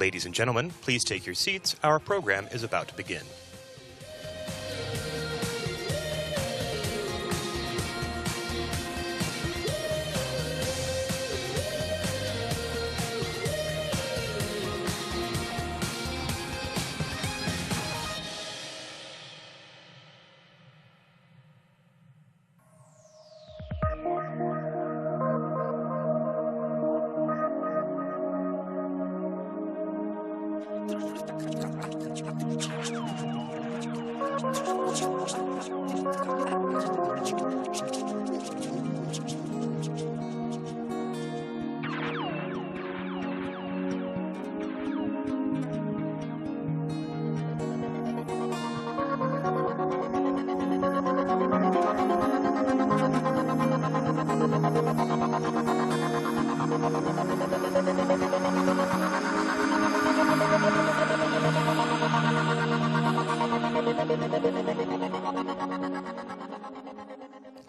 Ladies and gentlemen, please take your seats. Our program is about to begin.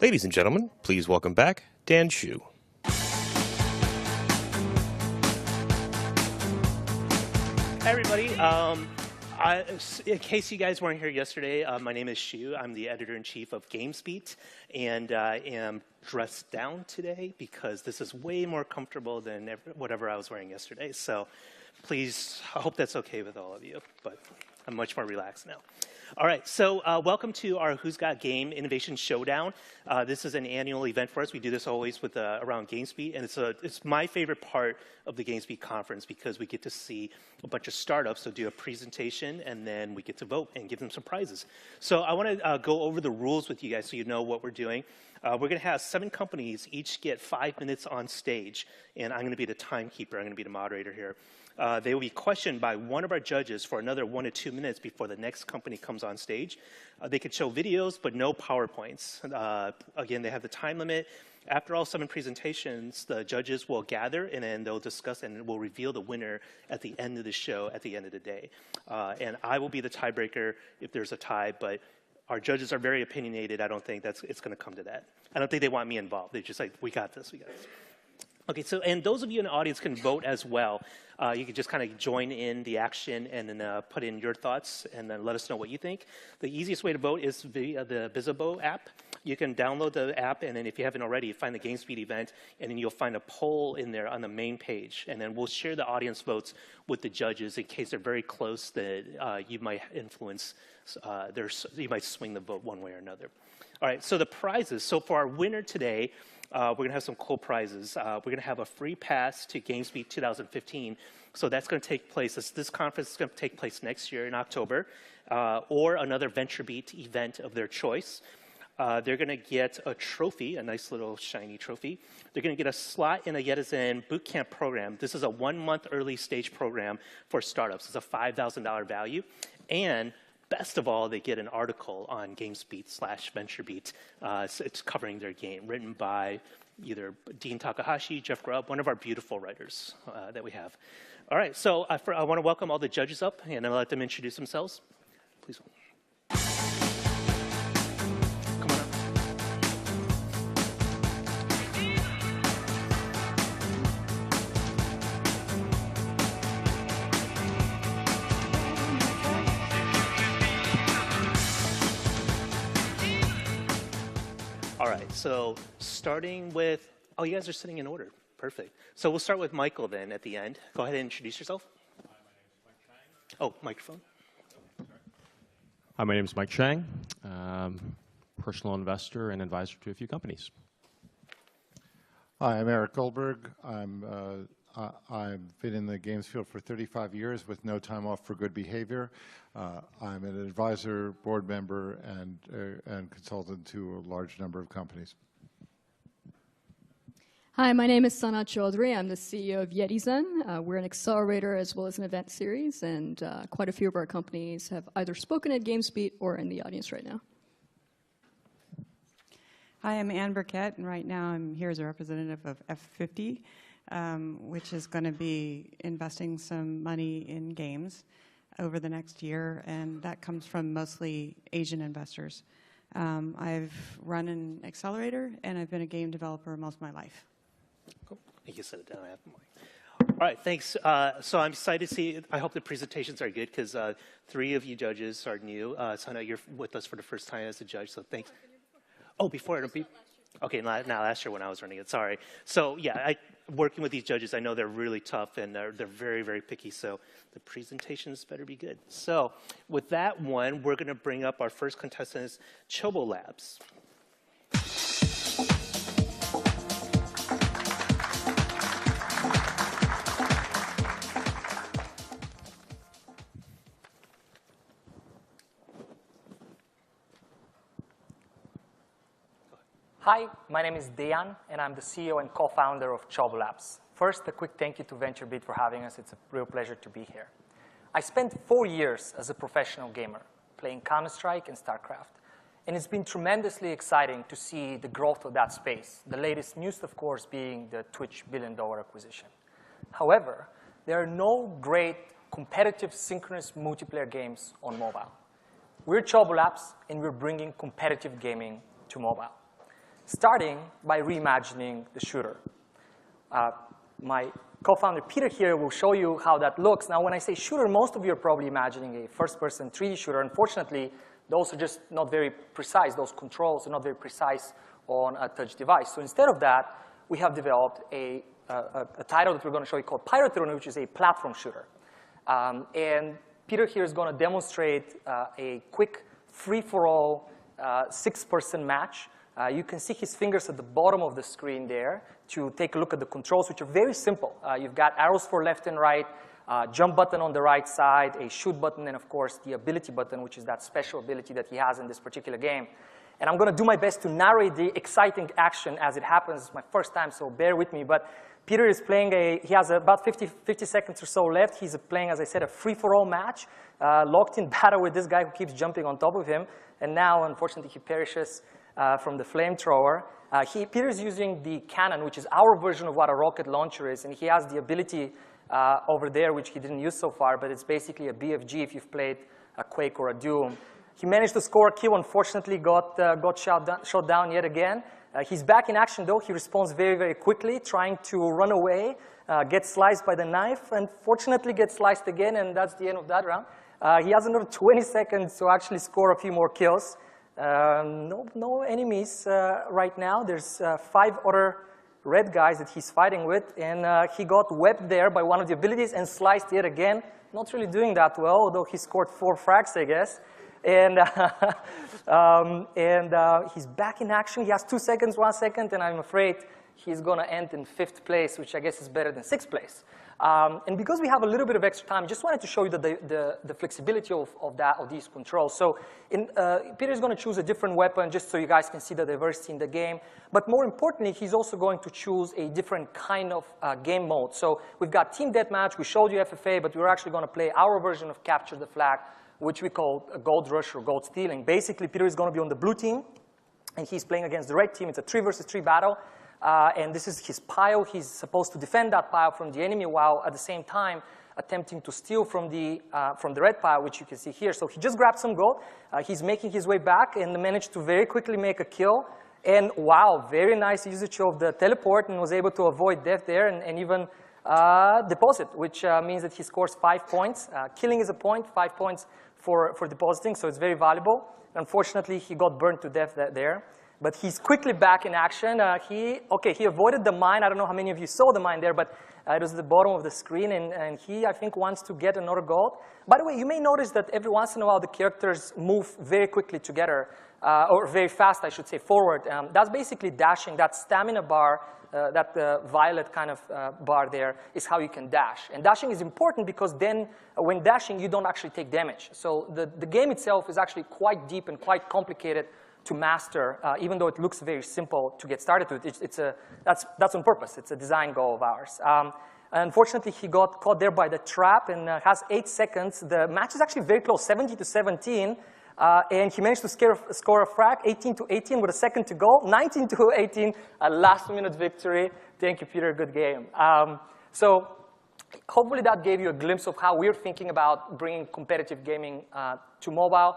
Ladies and gentlemen, please welcome back Dan Shu. Hey everybody, in case you guys weren't here yesterday, my name is Shu. I'm the editor-in-chief of Gamesbeat, and I am dressed down today because this is way more comfortable than whatever I was wearing yesterday. So please, I hope that's okay with all of you, but I'm much more relaxed now. All right, so welcome to our Who's Got Game Innovation Showdown. This is an annual event for us. We do this always with around Gamesbeat, and it's my favorite part of the Gamesbeat conference because we get to see a bunch of startups, so do a presentation, and then we get to vote and give them some prizes. So I want to go over the rules with you guys so you know what we're doing. We're going to have 7 companies each get 5 minutes on stage, and I'm going to be the timekeeper. I'm going to be the moderator here. They will be questioned by one of our judges for another 1 to 2 minutes before the next company comes on stage. They could show videos, but no PowerPoints. Again, they have the time limit. After all 7 presentations, the judges will gather, and then they'll discuss and we'll reveal the winner at the end of the show, at the end of the day. And I will be the tiebreaker if there's a tie, but our judges are very opinionated. I don't think it's going to come to that. I don't think they want me involved. They're just like, we got this, we got this. Okay, so, and those of you in the audience can vote as well. You can just kind of join in the action and then put in your thoughts and then let us know what you think. The easiest way to vote is via the Visibo app. You can download the app, and then if you haven't already, find the Gamesbeat event, and then you'll find a poll in there on the main page. And then we'll share the audience votes with the judges in case they're very close that you might influence, you might swing the vote one way or another. All right, so the prizes. So for our winner today, we're going to have some cool prizes. We're going to have a free pass to Gamesbeat 2015. So that's going to take place, this conference is going to take place next year in October, or another VentureBeat event of their choice. They're going to get a trophy, a nice little shiny trophy. They're going to get a slot in a Yetizen bootcamp program. This is a 1-month early stage program for startups. It's a $5,000 value. And best of all, they get an article on Gamesbeat/VentureBeat. It's covering their game, written by either Dean Takahashi, Jeff Grubb, one of our beautiful writers that we have. All right, so I want to welcome all the judges up, and I'll let them introduce themselves. Please. Come on up. All right, so starting with, oh, you guys are sitting in order. Perfect. So we'll start with Michael then at the end. Go ahead and introduce yourself. Hi, my name is Mike Chang. Oh, microphone. Hi, my name is Mike Chang. Personal investor and advisor to a few companies. Hi, I'm Eric Goldberg. I've been in the games field for 35 years with no time off for good behavior. I'm an advisor, board member, and consultant to a large number of companies. Hi, my name is Sana Choudary. I'm the CEO of Yetizen. We're an accelerator as well as an event series, and quite a few of our companies have either spoken at Gamesbeat or in the audience right now. Hi, I'm Ann Burkett, and right now I'm here as a representative of F50, which is going to be investing some money in games over the next year, and that comes from mostly Asian investors. I've run an accelerator, and I've been a game developer most of my life. Cool. You can set it down. I have the mic. All right, thanks. So I'm excited to see, I hope the presentations are good because 3 of you judges are new. So I know you're with us for the first time as a judge, so thanks. Oh, before it'll be, okay, not last year when I was running it, sorry. So yeah, working with these judges, I know they're really tough and they're very, very picky, so the presentations better be good. So with that one, we're gonna bring up our first contestant, Chobo Labs. Hi, my name is Dejan, and I'm the CEO and co-founder of Chobo Labs. First, a quick thank you to VentureBeat for having us. It's a real pleasure to be here. I spent 4 years as a professional gamer, playing Counter-Strike and StarCraft. And it's been tremendously exciting to see the growth of that space, the latest news, of course, being the Twitch $1 billion acquisition. However, there are no great competitive synchronous multiplayer games on mobile. We're Chobo Labs, and we're bringing competitive gaming to mobile, starting by reimagining the shooter. My co-founder Peter here will show you how that looks. Now, when I say shooter, most of you are probably imagining a first-person 3D shooter. Unfortunately, those are just not very precise. Those controls are not very precise on a touch device. So instead of that, we have developed a title that we're going to show you called Editor-in-Cheif, which is a platform shooter. And Peter here is going to demonstrate a quick, free-for-all 6-person match. You can see his fingers at the bottom of the screen there to take a look at the controls, which are very simple. You've got arrows for left and right, jump button on the right side, a shoot button, and of course the ability button, which is that special ability that he has in this particular game. And I'm going to do my best to narrate the exciting action as it happens. It's my first time, so bear with me. But Peter is playing he has about 50 seconds or so left. He's playing, as I said, a free-for-all match, locked in battle with this guy who keeps jumping on top of him. And now, unfortunately, he perishes from the flamethrower. Peter's using the cannon, which is our version of what a rocket launcher is, and he has the ability over there, which he didn't use so far, but it's basically a BFG if you've played a Quake or a Doom. He managed to score a kill, unfortunately got shot down yet again. He's back in action, though. He responds very, very quickly, trying to run away, gets sliced by the knife, unfortunately gets sliced again, and that's the end of that round. He has another 20 seconds to actually score a few more kills. No enemies right now. There's 5 other red guys that he's fighting with, and he got webbed there by one of the abilities and sliced yet again. Not really doing that well, although he scored 4 frags, I guess. And, he's back in action. He has 2 seconds, 1 second, and I'm afraid he's going to end in 5th place, which I guess is better than 6th place. And because we have a little bit of extra time, I just wanted to show you the flexibility of these controls. So Peter's going to choose a different weapon just so you guys can see the diversity in the game. But more importantly, he's also going to choose a different kind of game mode. So we've got Team Deathmatch. We showed you FFA, but we're actually going to play our version of Capture the Flag, which we call Gold Rush or Gold Stealing. Basically, Peter is going to be on the blue team, and he's playing against the red team. It's a 3 versus 3 battle. And this is his pile. He's supposed to defend that pile from the enemy while at the same time attempting to steal from the red pile, which you can see here. So he just grabbed some gold. He's making his way back and managed to very quickly make a kill. And wow, very nice usage of the teleport, and was able to avoid death there and even deposit, which means that he scores 5 points. Killing is a point, 5 points for depositing, so it's very valuable. Unfortunately, he got burned to death there. But he's quickly back in action. He avoided the mine. I don't know how many of you saw the mine there, but it was at the bottom of the screen, and he, I think, wants to get another gold. By the way, you may notice that every once in a while the characters move very quickly together, or very fast, I should say, forward. That's basically dashing. That stamina bar, that violet kind of bar there, is how you can dash. And dashing is important because then, when dashing, you don't actually take damage. So the game itself is actually quite deep and quite complicated to master, even though it looks very simple to get started with. That's on purpose. It's a design goal of ours. Unfortunately, he got caught there by the trap and has 8 seconds. The match is actually very close, 70-17. And he managed to score a frag, 18-18 with a second to go, 19-18, a last-minute victory. Thank you, Peter. Good game. So Hopefully that gave you a glimpse of how we're thinking about bringing competitive gaming to mobile.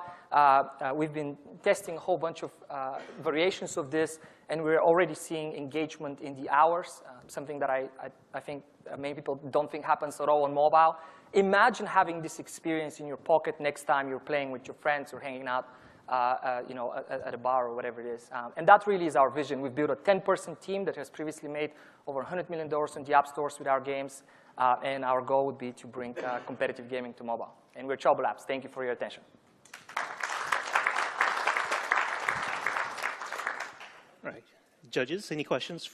We've been testing a whole bunch of variations of this, and we're already seeing engagement in the hours, something that I think many people don't think happens at all on mobile. Imagine having this experience in your pocket next time you're playing with your friends or hanging out at a bar or whatever it is. And that really is our vision. We've built a 10-person team that has previously made over $100 million in the app stores with our games. And our goal would be to bring competitive gaming to mobile. And we're Choudary Labs. Thank you for your attention. All right. Judges, any questions?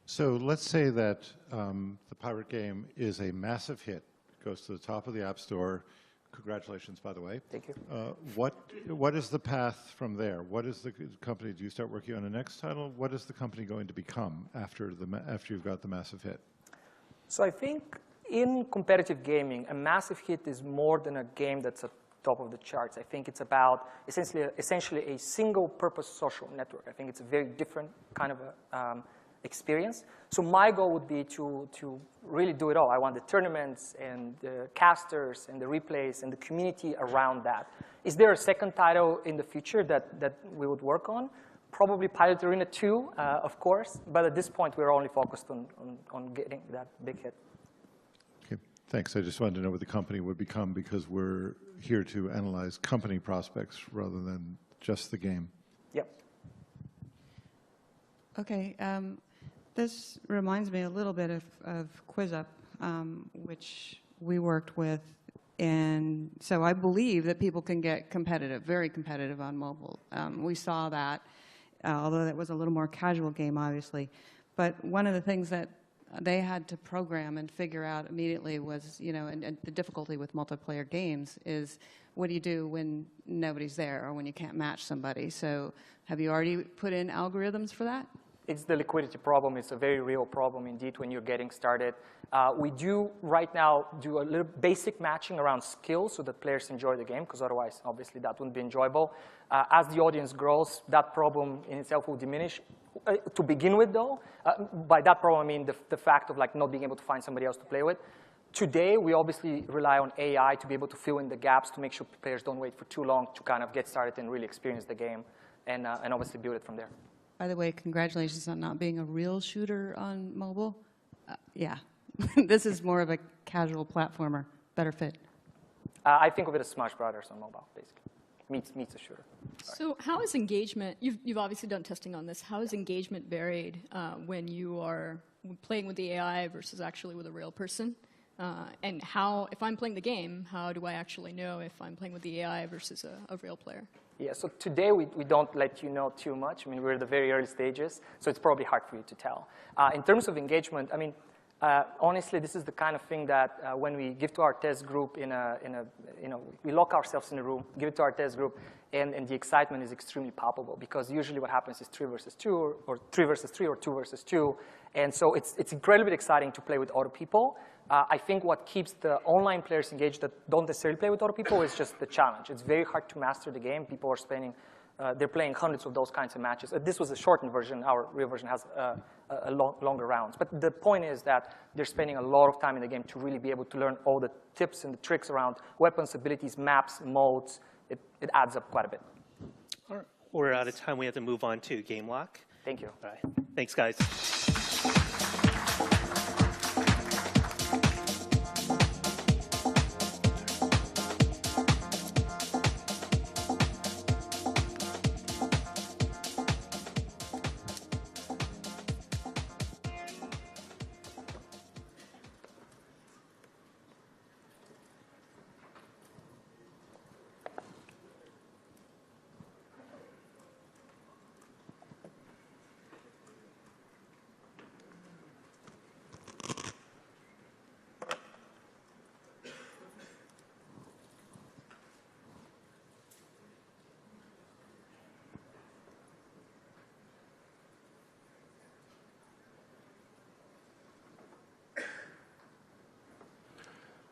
So let's say that the pirate game is a massive hit, goes to the top of the App Store. Congratulations, by the way. Thank you. What is the path from there? What is the company? Do you start working on the next title? What is the company going to become after you've got the massive hit? So I think in competitive gaming, a massive hit is more than a game that's at top of the charts. I think it's about essentially a single-purpose social network. I think it's a very different kind of experience. So my goal would be to really do it all. I want the tournaments and the casters and the replays and the community around that. Is there a second title in the future that we would work on? Probably Pilot Arena 2, of course. But at this point, we're only focused on getting that big hit. Okay, thanks. I just wanted to know what the company would become because we're here to analyze company prospects rather than just the game. Yep. Okay. This reminds me a little bit of QuizUp, which we worked with. And so I believe that people can get competitive, very competitive on mobile. We saw that, although that was a little more casual game, obviously. But one of the things that they had to program and figure out immediately was, and the difficulty with multiplayer games is, what do you do when nobody's there or when you can't match somebody? So have you already put in algorithms for that? It's the liquidity problem. It's a very real problem indeed when you're getting started. We do right now do a little basic matching around skills so that players enjoy the game, because otherwise, obviously, that wouldn't be enjoyable. As the audience grows, that problem in itself will diminish. To begin with, though, by that problem, I mean the fact of not being able to find somebody else to play with. Today, we obviously rely on AI to be able to fill in the gaps to make sure players don't wait for too long to kind of get started and really experience the game, and obviously build it from there. By the way, congratulations on not being a real shooter on mobile. Yeah, this is more of a casual platformer, better fit. I think of it as Smash Brothers on mobile, basically. Meets a shooter. Sorry. So how is engagement, you've obviously done testing on this, how is engagement varied when you are playing with the AI versus actually with a real person? And how, if I'm playing the game, how do I actually know if I'm playing with the AI versus a real player? Yeah, so today we don't let you know too much. I mean, we're at the very early stages, so it's probably hard for you to tell. In terms of engagement, I mean, honestly, this is the kind of thing that when we give to our test group we lock ourselves in a room, give it to our test group, and the excitement is extremely palpable, because usually what happens is 3 versus 2, or 3 versus 3, or 2 versus 2. And so it's incredibly exciting to play with other people. I think what keeps the online players engaged that don't necessarily play with other people is just the challenge. It's very hard to master the game. People are spending, they're playing hundreds of those kinds of matches. This was a shortened version. Our real version has longer rounds. But the point is that they're spending a lot of time in the game to really be able to learn all the tips and the tricks around weapons, abilities, maps, modes. It adds up quite a bit. All right. We're out of time. We have to move on to Game Lock. Thank you. All right. Thanks, guys.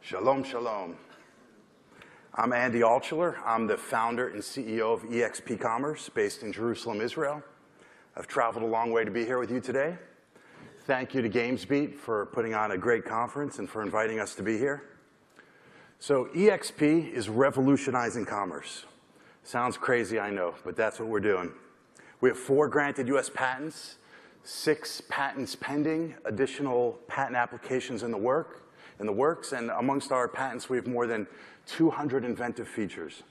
Shalom, shalom. I'm Andy Altshuler. I'm the founder and CEO of eXp Commerce, based in Jerusalem, Israel. I've traveled a long way to be here with you today. Thank you to Gamesbeat for putting on a great conference and for inviting us to be here. So EXP is revolutionizing commerce. Sounds crazy, I know, but that's what we're doing. We have 4 granted US patents, 6 patents pending, additional patent applications in the works, and amongst our patents, we have more than 200 inventive features.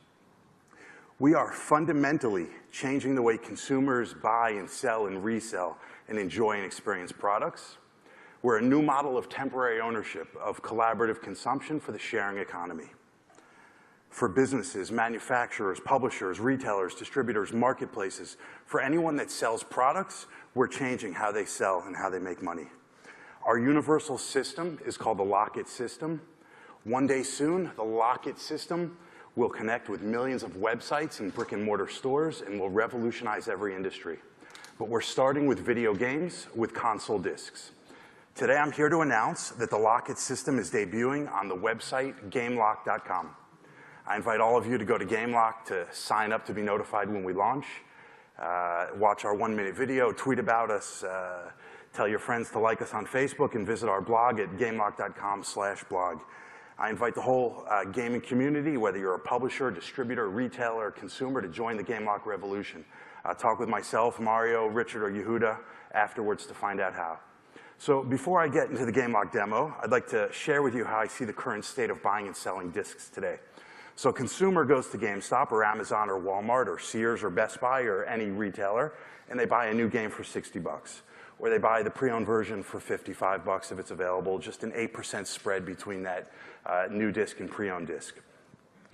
We are fundamentally changing the way consumers buy and sell and resell and enjoy and experience products. We're a new model of temporary ownership of collaborative consumption for the sharing economy. For businesses, manufacturers, publishers, retailers, distributors, marketplaces, for anyone that sells products, we're changing how they sell and how they make money. Our universal system is called the Lock-It system. One day soon, the Lock-It system will connect with millions of websites and brick-and-mortar stores and will revolutionize every industry. But we're starting with video games with console discs. Today, I'm here to announce that the Lock-It system is debuting on the website GameLock.com. I invite all of you to go to GameLock to sign up to be notified when we launch. Watch our 1-minute video, tweet about us, tell your friends to like us on Facebook, and visit our blog at GameLock.com/blog. I invite the whole gaming community, whether you're a publisher, distributor, retailer, consumer, to join the GameLock revolution. Talk with myself, Mario, Richard, or Yehuda afterwards to find out how. So before I get into the GameLock demo, I'd like to share with you how I see the current state of buying and selling discs today. So a consumer goes to GameStop or Amazon or Walmart or Sears or Best Buy or any retailer, and they buy a new game for $60. Or they buy the pre-owned version for $55 if it's available, just an 8% spread between that new disc and pre-owned disc.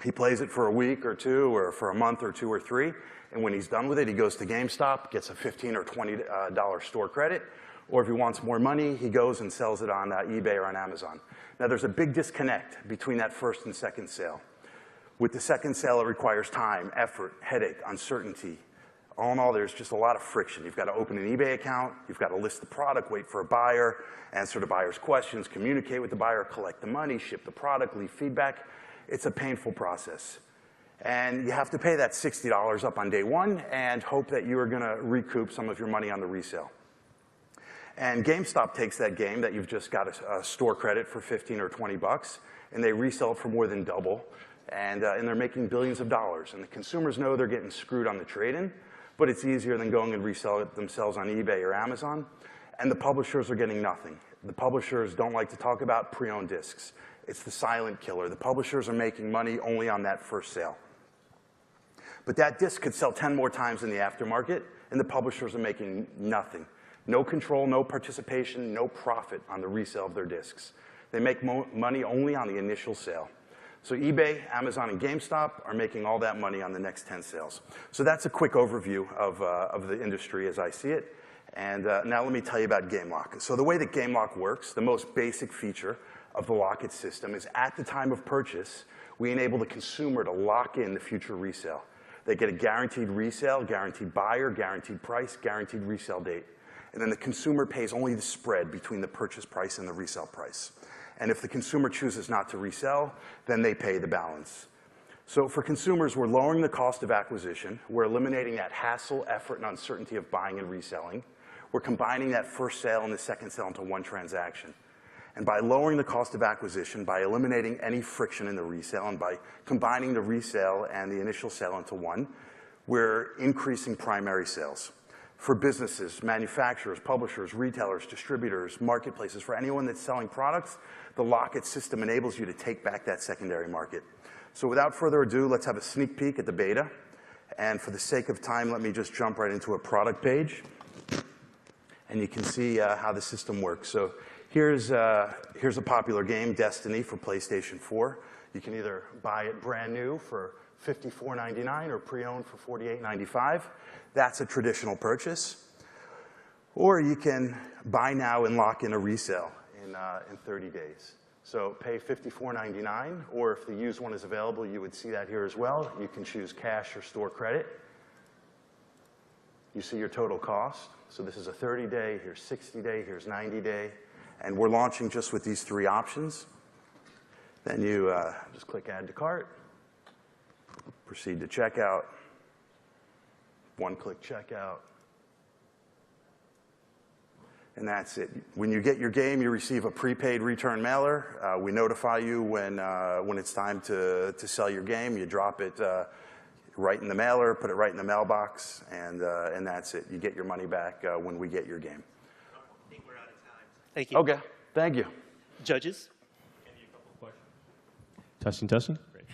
He plays it for a week or 2 or for a month or 2 or 3, and when he's done with it, he goes to GameStop, gets a $15 or $20 store credit, or if he wants more money, he goes and sells it on eBay or on Amazon. Now, there's a big disconnect between that first and second sale. With the second sale, it requires time, effort, headache, uncertainty. All in all, there's just a lot of friction. You've got to open an eBay account, you've got to list the product, wait for a buyer, answer the buyer's questions, communicate with the buyer, collect the money, ship the product, leave feedback. It's a painful process. And you have to pay that $60 up on day 1 and hope that you are going to recoup some of your money on the resale. And GameStop takes that game that you've just got a store credit for $15 or $20, and they resell it for more than double, and they're making billions of dollars. And the consumers know they're getting screwed on the trade-in, but it's easier than going and resell it themselves on eBay or Amazon. And the publishers are getting nothing. The publishers don't like to talk about pre-owned discs. It's the silent killer. The publishers are making money only on that first sale. But that disc could sell 10 more times in the aftermarket, and the publishers are making nothing. No control, no participation, no profit on the resale of their discs. They make money only on the initial sale. So eBay, Amazon, and GameStop are making all that money on the next 10 sales. So that's a quick overview of the industry as I see it. And now let me tell you about GameLock. So the way that GameLock works, the most basic feature of the Lock-It system is at the time of purchase, we enable the consumer to lock in the future resale. They get a guaranteed resale, guaranteed buyer, guaranteed price, guaranteed resale date. And then the consumer pays only the spread between the purchase price and the resale price. And if the consumer chooses not to resell, then they pay the balance. So for consumers, we're lowering the cost of acquisition. We're eliminating that hassle, effort, and uncertainty of buying and reselling. We're combining that first sale and the second sale into one transaction. And by lowering the cost of acquisition, by eliminating any friction in the resale, and by combining the resale and the initial sale into one, we're increasing primary sales. For businesses, manufacturers, publishers, retailers, distributors, marketplaces, for anyone that's selling products, the Lock-It system enables you to take back that secondary market. So without further ado, let's have a sneak peek at the beta. And for the sake of time, let me just jump right into a product page. And you can see how the system works. So here's a popular game, Destiny, for PlayStation 4. You can either buy it brand new for $54.99 or pre-owned for $48.95. That's a traditional purchase. Or you can buy now and lock in a resale in 30 days. So pay $54.99, or if the used one is available, you would see that here as well. You can choose cash or store credit. You see your total cost. So this is a 30-day, here's 60-day, here's 90-day. And we're launching just with these 3 options. Then you just click Add to Cart, proceed to checkout, one-click checkout, and that's it. When you get your game, you receive a prepaid return mailer. We notify you when it's time to sell your game. You drop it right in the mailer, put it right in the mailbox, and that's it. You get your money back when we get your game. I think we're out of time. Thank you. Okay, thank you. Judges? Testing, testing. Great.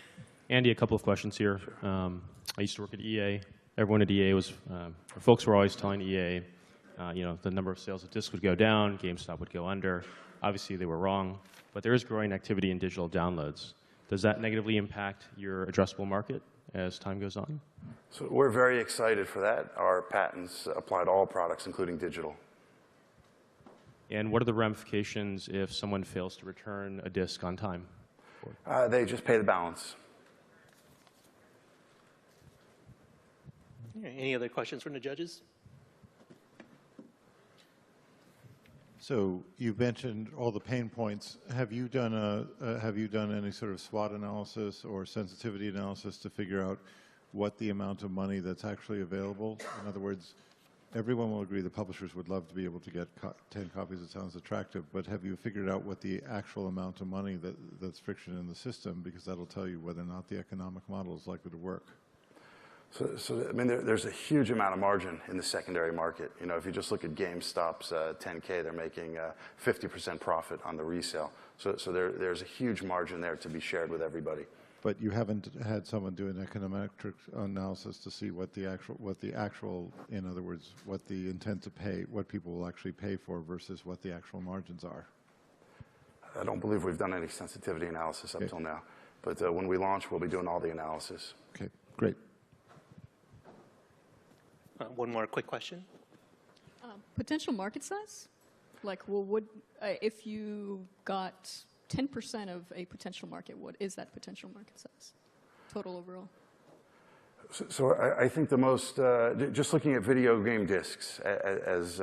Andy, a couple of questions here. Sure. I used to work at EA. Everyone at EA was, folks were always telling EA, the number of sales of discs would go down, GameStop would go under. Obviously, they were wrong, but there is growing activity in digital downloads. Does that negatively impact your addressable market as time goes on? So we're very excited for that. Our patents apply to all products, including digital. And what are the ramifications if someone fails to return a disc on time? They just pay the balance. Any other questions from the judges? So you mentioned all the pain points. Have you done any sort of SWOT analysis or sensitivity analysis to figure out what the amount of money that's actually available? In other words, everyone will agree the publishers would love to be able to get 10 copies. It sounds attractive, but have you figured out what the actual amount of money that's friction in the system? Because that'll tell you whether or not the economic model is likely to work. So I mean, there's a huge amount of margin in the secondary market. If you just look at GameStop's 10K, they're making 50% profit on the resale. So there's a huge margin there to be shared with everybody. But you haven't had someone do an econometric analysis to see what the actual, in other words, what the intent to pay, what people will actually pay for versus what the actual margins are. I don't believe we've done any sensitivity analysis up till now. But when we launch, we'll be doing all the analysis. Okay, great. One more quick question. Potential market size? Like, well, if you got 10% of a potential market, what is that potential market size, total overall? So I think the most, just looking at video game discs as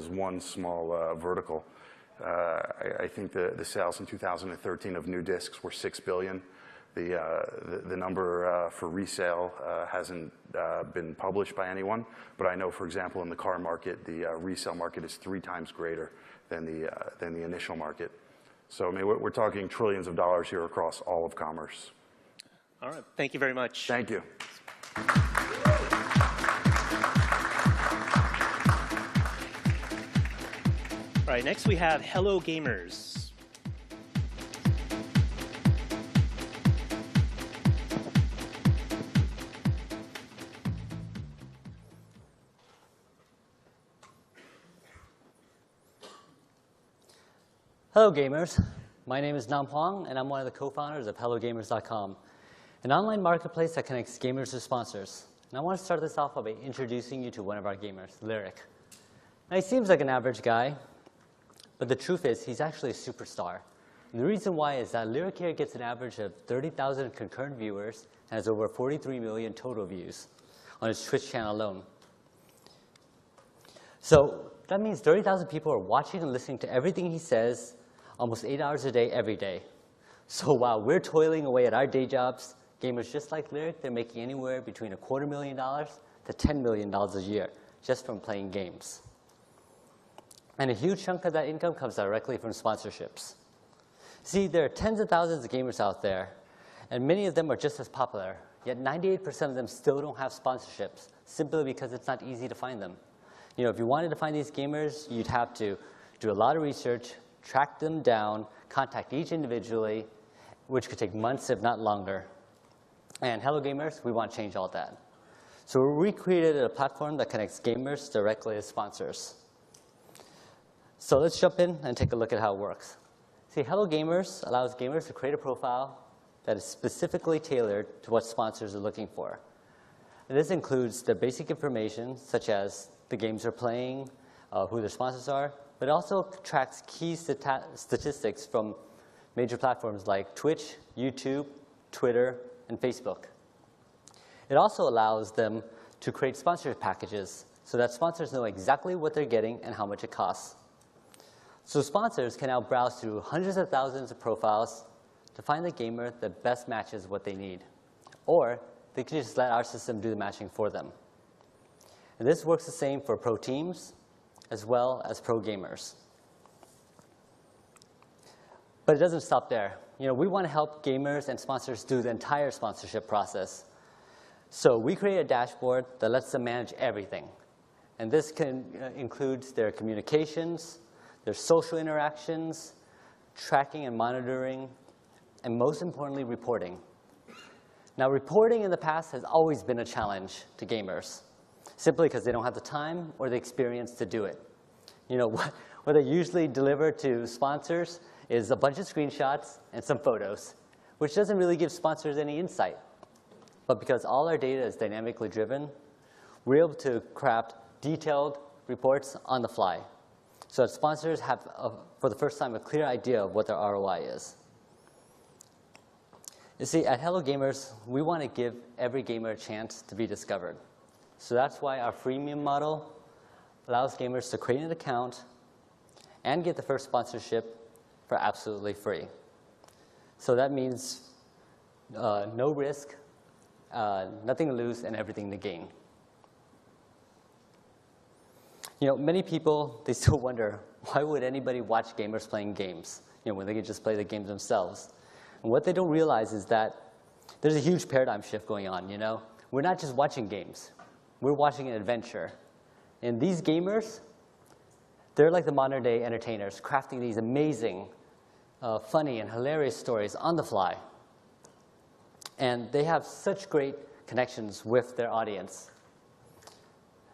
one small vertical, I think the sales in 2013 of new discs were 6 billion. The number for resale hasn't been published by anyone, but I know, for example, in the car market, the resale market is 3 times greater than the initial market. So I mean, we're talking trillions of dollars here across all of commerce. All right. Thank you very much. Thank you. All right. Next, we have Hello Gamers. Hello gamers, my name is Nam Huang and I'm one of the co-founders of HelloGamers.com, an online marketplace that connects gamers to sponsors. And I want to start this off by introducing you to one of our gamers, Lyric. Now he seems like an average guy, but the truth is he's actually a superstar. And the reason why is that Lyric here gets an average of 30,000 concurrent viewers and has over 43 million total views on his Twitch channel alone. So that means 30,000 people are watching and listening to everything he says almost 8 hours a day, every day. So while we're toiling away at our day jobs, gamers just like Lyric, they're making anywhere between $250,000 to $10 million a year just from playing games. And a huge chunk of that income comes directly from sponsorships. See, there are tens of thousands of gamers out there, and many of them are just as popular, yet 98% of them still don't have sponsorships, simply because it's not easy to find them. If you wanted to find these gamers, you'd have to do a lot of research, track them down, contact each individually, which could take months, if not longer. And Hello Gamers, we want to change all that. So we recreated a platform that connects gamers directly to sponsors. So let's jump in and take a look at how it works. See, Hello Gamers allows gamers to create a profile that is specifically tailored to what sponsors are looking for. And this includes the basic information, such as the games they're playing, who their sponsors are, but it also tracks key statistics from major platforms like Twitch, YouTube, Twitter, and Facebook. It also allows them to create sponsorship packages so that sponsors know exactly what they're getting and how much it costs. So sponsors can now browse through hundreds of thousands of profiles to find the gamer that best matches what they need. Or they can just let our system do the matching for them. And this works the same for pro teams, as well as pro gamers. But it doesn't stop there. We want to help gamers and sponsors do the entire sponsorship process. So we create a dashboard that lets them manage everything. And this includes their communications, their social interactions, tracking and monitoring, and most importantly, reporting. Now, reporting in the past has always been a challenge to gamers, simply because they don't have the time or the experience to do it. What they usually deliver to sponsors is a bunch of screenshots and some photos, which doesn't really give sponsors any insight. But because all our data is dynamically driven, we're able to craft detailed reports on the fly, so that sponsors have, for the first time, a clear idea of what their ROI is. You see, at Hello Gamers, we want to give every gamer a chance to be discovered. So that's why our freemium model allows gamers to create an account and get the first sponsorship for absolutely free. So that means no risk, nothing to lose, and everything to gain. Many people, they still wonder, why would anybody watch gamers playing games when they could just play the games themselves? And what they don't realize is that there's a huge paradigm shift going on. We're not just watching games. We're watching an adventure. And these gamers, they're like the modern day entertainers, crafting these amazing, funny and hilarious stories on the fly. And they have such great connections with their audience.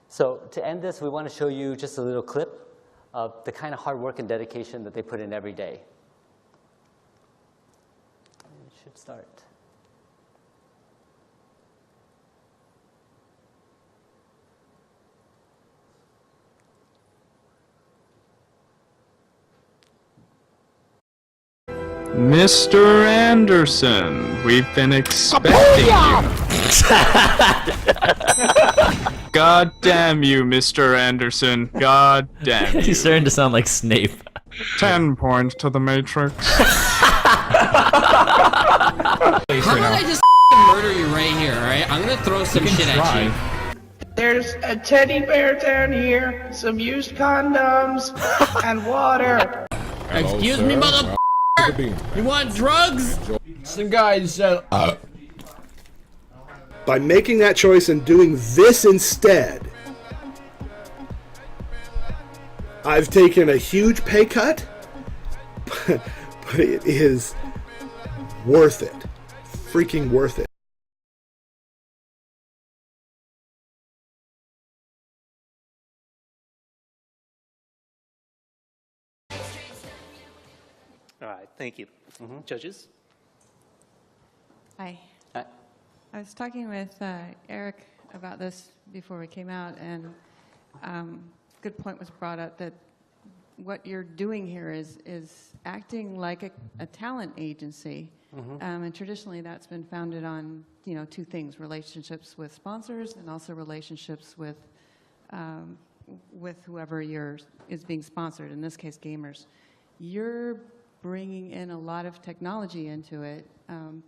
So to end this, we want to show you just a little clip of the kind of hard work and dedication that they put in every day. It should start. Mr. Anderson, we've been expecting you. God damn you, Mr. Anderson. God damn you. He's starting to sound like Snape. 10 points to the Matrix. How about I just murder you right here, alright? I'm gonna throw some shit at you. There's a teddy bear down here, some used condoms, and water. Excuse me, mother. You want drugs? Some guy said. By making that choice and doing this instead, I've taken a huge pay cut, but it is worth it. Freaking worth it. All right, thank you. Judges? Hi. I was talking with Eric about this before we came out, and good point was brought up that what you're doing here is acting like a talent agency. And traditionally that's been founded on two things: relationships with sponsors and also relationships with whoever is being sponsored, in this case gamers. You're bringing in a lot of technology into it,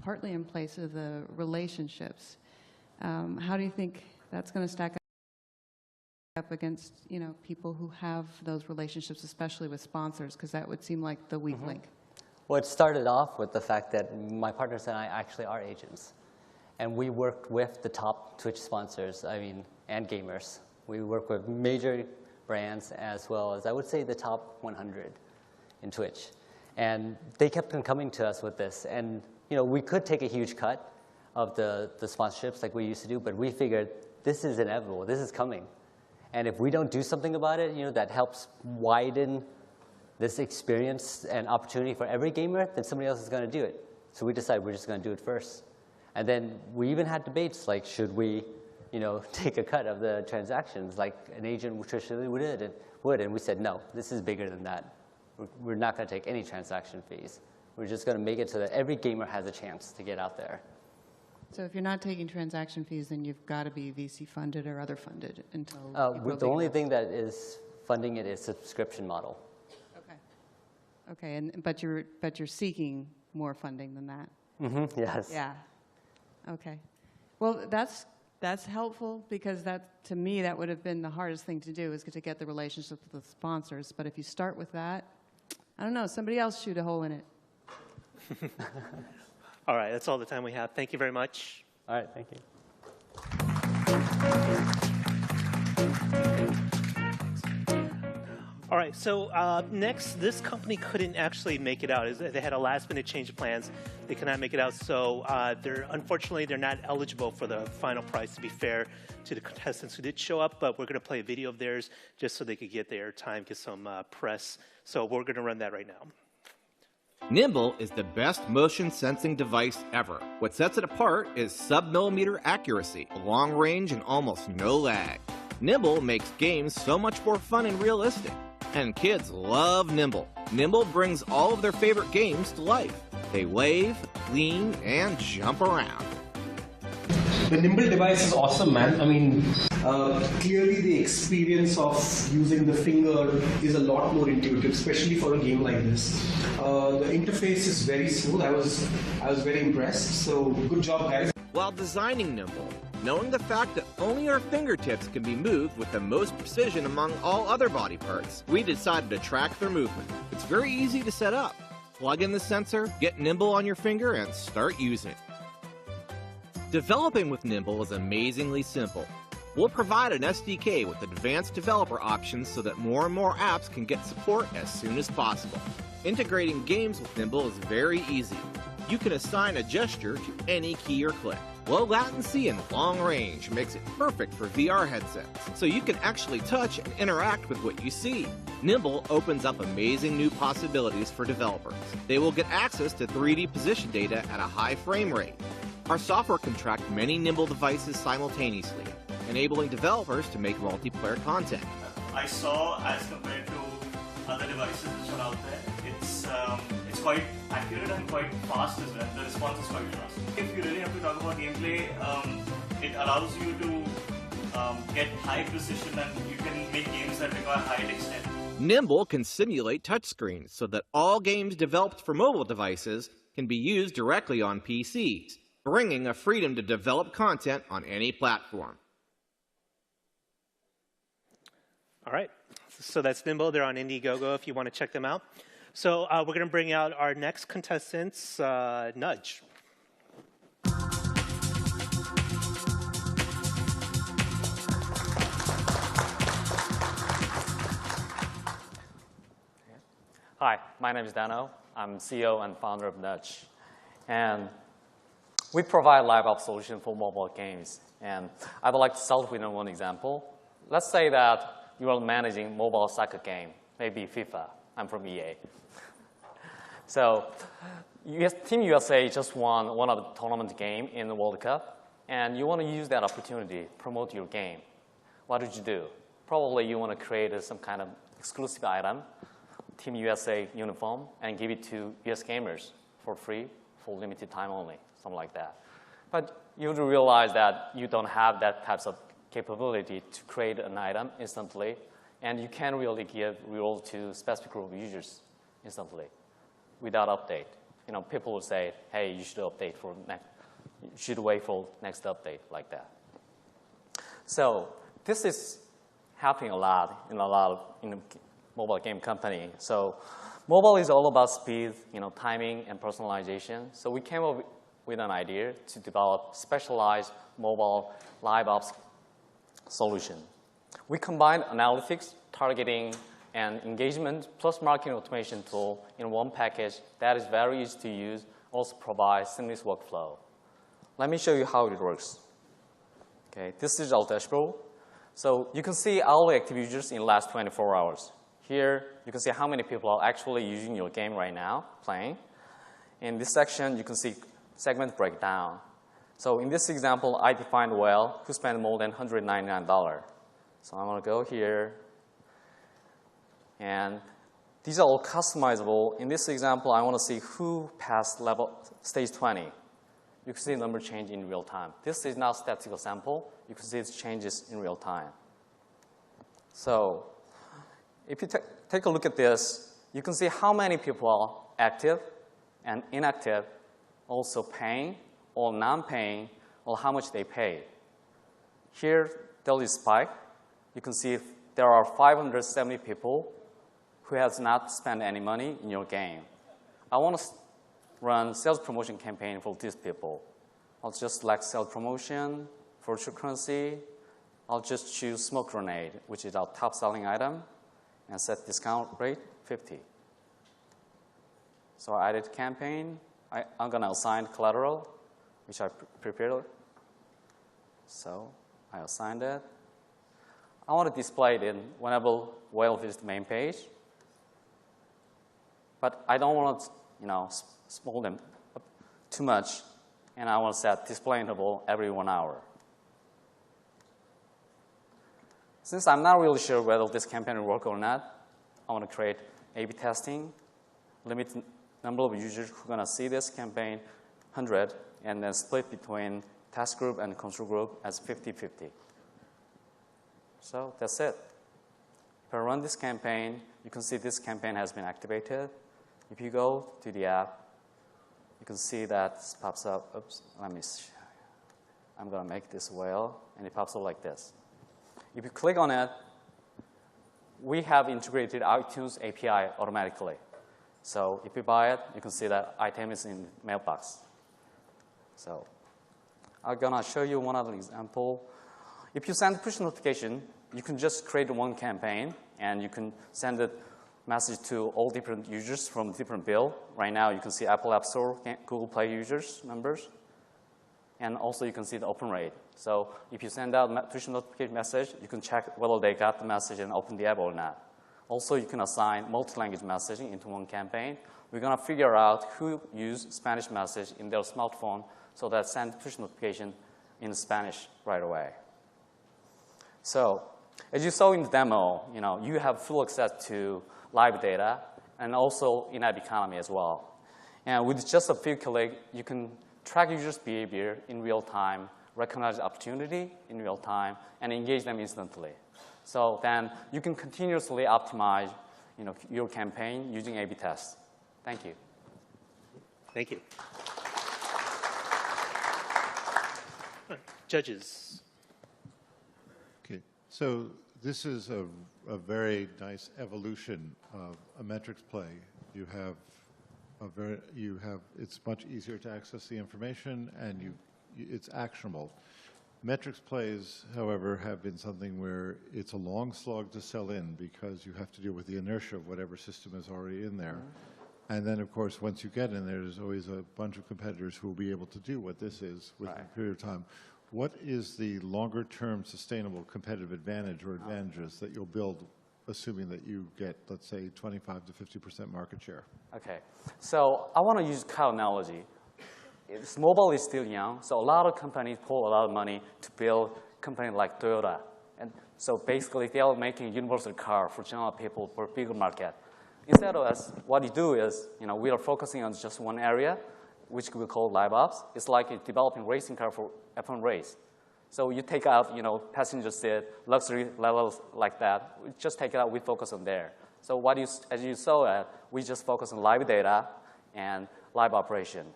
partly in place of the relationships. How do you think that's going to stack up against people who have those relationships, especially with sponsors, because that would seem like the weak link? Well, it started off with the fact that my partners and I actually are agents. And we worked with the top Twitch sponsors, and gamers. We work with major brands as well as, I would say, the top 100 in Twitch. And they kept on coming to us with this. And we could take a huge cut of the sponsorships like we used to do, but we figured this is inevitable. This is coming. And if we don't do something about it, that helps widen this experience and opportunity for every gamer, then somebody else is going to do it. So we decided we're just going to do it first. And then we even had debates like, should we take a cut of the transactions like an agent traditionally would. And we said, no, this is bigger than that. We're not going to take any transaction fees. We're just going to make it so that every gamer has a chance to get out there. So if you're not taking transaction fees, then you've got to be VC funded or other funded until the only thing that is funding it is subscription model. Okay, but you're seeking more funding than that. Yes. Yeah. Okay. Well, that's That's helpful because that, to me, that would have been the hardest thing to do is to get the relationship with the sponsors. But if you start with that, I don't know, somebody else shoot a hole in it. All right, that's all the time we have. Thank you very much. All right, thank you. All right, so next, this company couldn't actually make it out. They had a last-minute change of plans. They could not make it out, so unfortunately, they're not eligible for the final prize, to be fair to the contestants who did show up, but we're going to play a video of theirs just so they could get their time, get some press. So we're going to run that right now. Nimble is the best motion sensing device ever. What sets it apart is sub-millimeter accuracy, long range, and almost no lag. Nimble makes games so much more fun and realistic. And kids love Nimble. Nimble brings all of their favorite games to life. They wave, lean, and jump around. The Nimble device is awesome, man. I mean, clearly the experience of using the finger is a lot more intuitive, especially for a game like this. The interface is very smooth. I was very impressed. So good job, guys. While designing Nimble, knowing the fact that only our fingertips can be moved with the most precision among all other body parts, we decided to track their movement. It's very easy to set up. Plug in the sensor, get Nimble on your finger, and start using it. Developing with Nimble is amazingly simple. We'll provide an SDK with advanced developer options so that more and more apps can get support as soon as possible. Integrating games with Nimble is very easy. You can assign a gesture to any key or click. Low latency and long range makes it perfect for VR headsets, so you can actually touch and interact with what you see. Nimble opens up amazing new possibilities for developers. They will get access to 3D position data at a high frame rate. Our software can track many Nimble devices simultaneously, enabling developers to make multiplayer content. I saw, as compared to other devices which are out there, it's quite accurate and quite fast as well. The response is quite fast. If you really have to talk about gameplay, it allows you to get high precision and you can make games that require high extent. Nimble can simulate touchscreens so that all games developed for mobile devices can be used directly on PCs, bringing a freedom to develop content on any platform. All right, so that's Nimble. They're on Indiegogo if you want to check them out. So we're going to bring out our next contestants, Nudge. Hi, my name is Dano. I'm CEO and founder of Nudge. And we provide live ops solution for mobile games. And I would like to start with one example. Let's say that you are managing mobile soccer game, maybe FIFA. I'm from EA. So Team USA just won one of the tournament game in the World Cup, and you want to use that opportunity to promote your game. What did you do? Probably you want to create some kind of exclusive item, Team USA uniform, and give it to US gamers for free, for limited time only, something like that. But you would realize that you don't have that types of capability to create an item instantly, and you can't really give reward to specific group of users instantly without update. You know, people will say, hey, you should update for next, you should wait for next update like that. So this is happening a lot in mobile game company. So mobile is all about speed, timing and personalization. So we came up with an idea to develop specialized mobile live ops solution. We combined analytics, targeting, and engagement plus marketing automation tool in one package that is very easy to use, also provides seamless workflow. Let me show you how it works. Okay, this is our dashboard. So you can see all active users in the last 24 hours. Here, you can see how many people are actually using your game right now, playing. In this section, you can see segment breakdown. So in this example, I defined well who spent more than $199. So I'm going to go here. And these are all customizable. In this example, I want to see who passed stage 20. You can see the number change in real time. This is not statistical sample. You can see it changes in real time. So if you take a look at this, you can see how many people are active and inactive, also paying or non-paying, or how much they paid. Here, there is spike. You can see there are 570 people who has not spent any money in your game. I want to run sales promotion campaign for these people. I'll just select sales promotion, virtual currency. I'll just choose smoke grenade, which is our top selling item, and set discount rate 50. So I added campaign. I'm going to assign collateral, which I prepared. So I assigned it. I want to display it in whenever whale visits the main page. But I don't want to, small them up too much, and I want to set display interval every 1 hour. Since I'm not really sure whether this campaign will work or not, I want to create A/B testing, limit the number of users who are going to see this campaign, 100, and then split between test group and control group as 50-50. So that's it. If I run this campaign, you can see this campaign has been activated. If you go to the app, you can see that this pops up. Oops, let me see. I'm going to make this whale, and it pops up like this. If you click on it, we have integrated iTunes API automatically. So if you buy it, you can see that item is in mailbox. So I'm going to show you one other example. If you send push notification, you can just create one campaign, and you can send it message to all different users from different bill. Right now, you can see Apple App Store, Google Play users, numbers. And also, you can see the open rate. So if you send out push notification message, you can check whether they got the message and open the app or not. Also, you can assign multi-language messaging into one campaign. We're going to figure out who used Spanish message in their smartphone so that send push notification in Spanish right away. So as you saw in the demo, you have full access to live data and also in-app economy as well. And with just a few clicks, you can track users' behavior in real time, recognize opportunity in real time, and engage them instantly. So then you can continuously optimize your campaign using A/B tests. Thank you. Thank you. Judges. Okay, so this is a very nice evolution of a metrics play. It's much easier to access the information, and it's actionable. Metrics plays, however, have been something where it's a long slog to sell in because you have to deal with the inertia of whatever system is already in there. Mm-hmm. And then, of course, once you get in there, there's always a bunch of competitors who will be able to do what this is within a period of time. What is the longer-term sustainable competitive advantage or advantages that you'll build, assuming that you get, let's say, 25 to 50% market share? Okay, so I want to use car analogy. Mobile is still young, so a lot of companies pour a lot of money to build a company like Toyota. And so basically, they are making a universal car for general people for a bigger market. Instead of us, what you do is, we are focusing on just one area, which we call live ops. It's like developing racing car for F1 race. So you take out, passenger seat, luxury levels like that. We just take it out. We focus on there. So as you saw, we just focus on live data and live operation.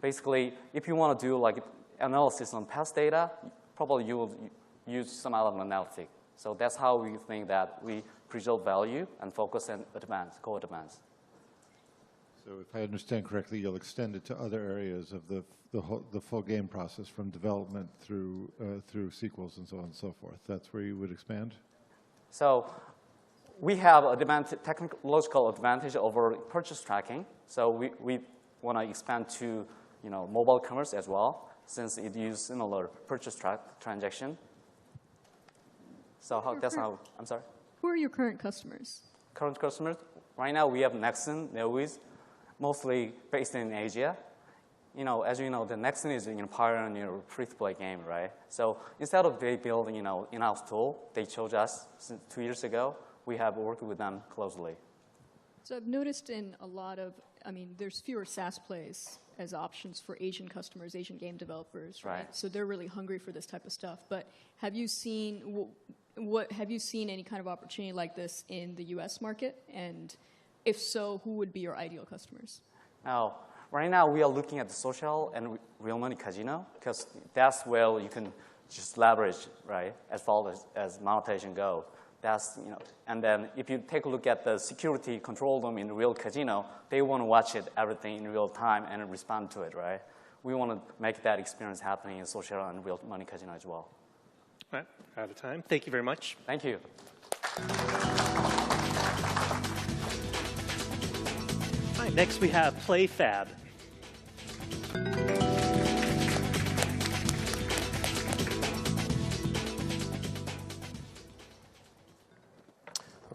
Basically, if you want to do analysis on past data, probably you will use some other analytic. So that's how we think that we preserve value and focus and go advance. So if I understand correctly, you'll extend it to other areas of the full game process, from development through sequels and so on and so forth. That's where you would expand? So we have a technological advantage over purchase tracking. So we want to expand to mobile commerce as well, since it uses similar purchase transaction. So I'm sorry? Who are your current customers? Current customers? Right now, we have Nexon, NeoWiz, mostly based in Asia. As you know, the Nexon is pioneering a free-to-play game, right? So instead of they build in-house tool, they chose us 2 years ago. We have worked with them closely. So I've noticed in a lot of, there's fewer SaaS plays as options for Asian customers, Asian game developers, right? So they're really hungry for this type of stuff. But have you seen any kind of opportunity like this in the U.S. market? And if so, who would be your ideal customers? Right now we are looking at the social and real money casino, because that's where you can just leverage, right, as far as monetization go. That's, and then if you take a look at the security control room in the real casino, they want to watch it, everything in real time and respond to it, right? We want to make that experience happening in social and real money casino as well. All right, out of time. Thank you very much. Thank you. All right, next we have PlayFab.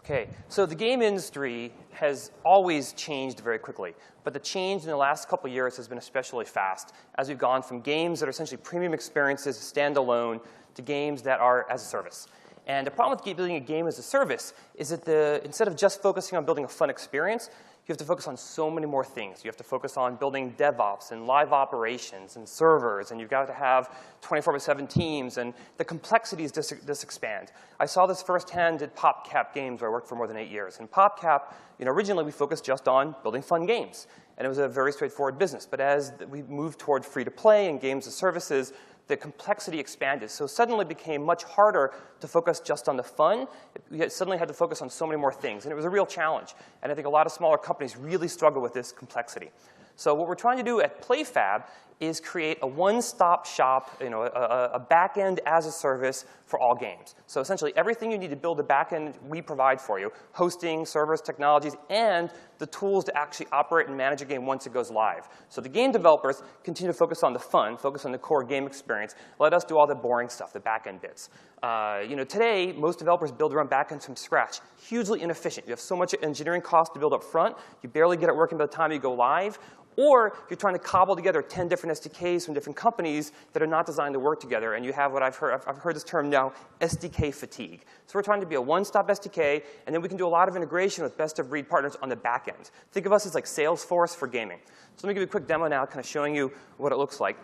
Okay, so the game industry has always changed very quickly, but the change in the last couple of years has been especially fast as we've gone from games that are essentially premium experiences, standalone, to games that are as a service. And the problem with building a game as a service is that instead of just focusing on building a fun experience, you have to focus on so many more things. You have to focus on building DevOps and live operations and servers, and you've got to have 24/7 teams, and the complexities just expand. I saw this firsthand at PopCap Games, where I worked for more than 8 years. In PopCap, originally we focused just on building fun games, and it was a very straightforward business. But as we moved toward free-to-play and games as services, the complexity expanded. So suddenly it became much harder to focus just on the fun. We suddenly had to focus on so many more things, and it was a real challenge. And I think a lot of smaller companies really struggle with this complexity. So what we're trying to do at PlayFab is create a one-stop shop, a back-end as a service for all games. So essentially, everything you need to build a back-end, we provide for you: hosting, servers, technologies, and the tools to actually operate and manage a game once it goes live. So the game developers continue to focus on the fun, focus on the core game experience. Let us do all the boring stuff, the back-end bits. Today, most developers build their own back-ends from scratch. Hugely inefficient. You have so much engineering cost to build up front. You barely get it working by the time you go live. Or you're trying to cobble together 10 different SDKs from different companies that are not designed to work together, and you have what I've heard this term now, SDK fatigue. So we're trying to be a one-stop SDK, and then we can do a lot of integration with best-of-breed partners on the back end. Think of us as like Salesforce for gaming. So let me give you a quick demo now, kind of showing you what it looks like.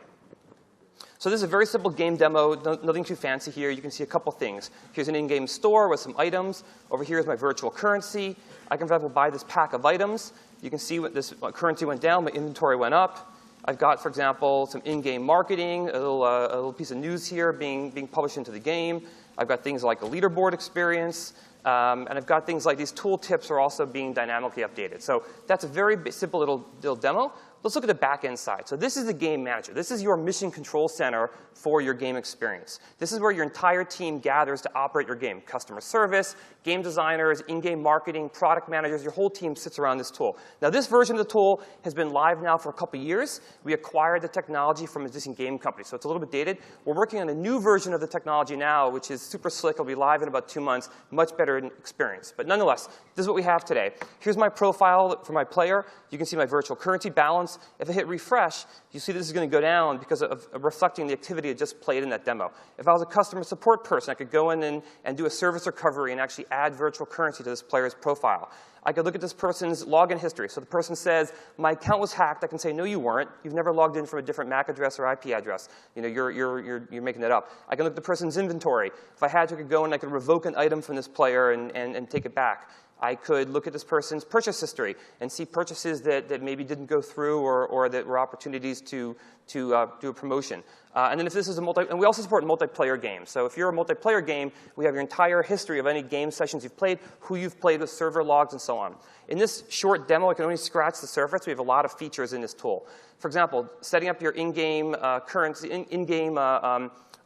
So this is a very simple game demo, nothing too fancy here. You can see a couple things. Here's an in-game store with some items. Over here is my virtual currency. I can, for example, buy this pack of items. You can see what this currency went down, my inventory went up. I've got, for example, some in-game marketing, a little piece of news here being published into the game. I've got things like a leaderboard experience. And I've got things like these tool tips are also being dynamically updated. So that's a very simple little demo. Let's look at the back-end side. So this is the game manager. This is your mission control center for your game experience. This is where your entire team gathers to operate your game. Customer service, game designers, in-game marketing, product managers, your whole team sits around this tool. Now, this version of the tool has been live now for a couple years. We acquired the technology from an existing game company, so it's a little bit dated. We're working on a new version of the technology now, which is super slick. It'll be live in about 2 months, much better experience. But nonetheless, this is what we have today. Here's my profile for my player. You can see my virtual currency balance. If I hit refresh, you see this is going to go down because of reflecting the activity that just played in that demo. If I was a customer support person, I could go in and do a service recovery and actually add virtual currency to this player's profile. I could look at this person's login history. So the person says, my account was hacked. I can say, no, you weren't. You've never logged in from a different MAC address or IP address. You're making that up. I can look at the person's inventory. If I had to, I could go and I could revoke an item from this player and take it back. I could look at this person's purchase history and see purchases that maybe didn't go through or that were opportunities to do a promotion. And then if this is and we also support multiplayer games. So if you're a multiplayer game, we have your entire history of any game sessions you've played, who you've played with, server logs, and so on. In this short demo, I can only scratch the surface. We have a lot of features in this tool. For example, setting up your in-game currency,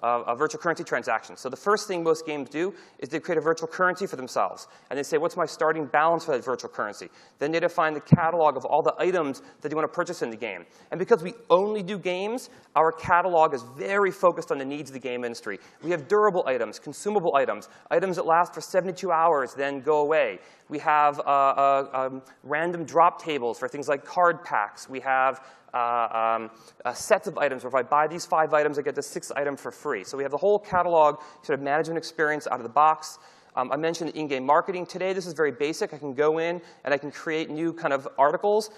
a virtual currency transaction. So the first thing most games do is they create a virtual currency for themselves. And they say, what's my starting balance for that virtual currency? Then they define the catalog of all the items that you want to purchase in the game. And because we only do games, our catalog is very focused on the needs of the game industry. We have durable items, consumable items, items that last for 72 hours, then go away. We have random drop tables for things like card packs. We have sets of items where if I buy these 5 items, I get the 6th item for free. So we have the whole catalog sort of management experience out of the box. I mentioned in-game marketing. Today, this is very basic. I can go in and I can create new kind of articles.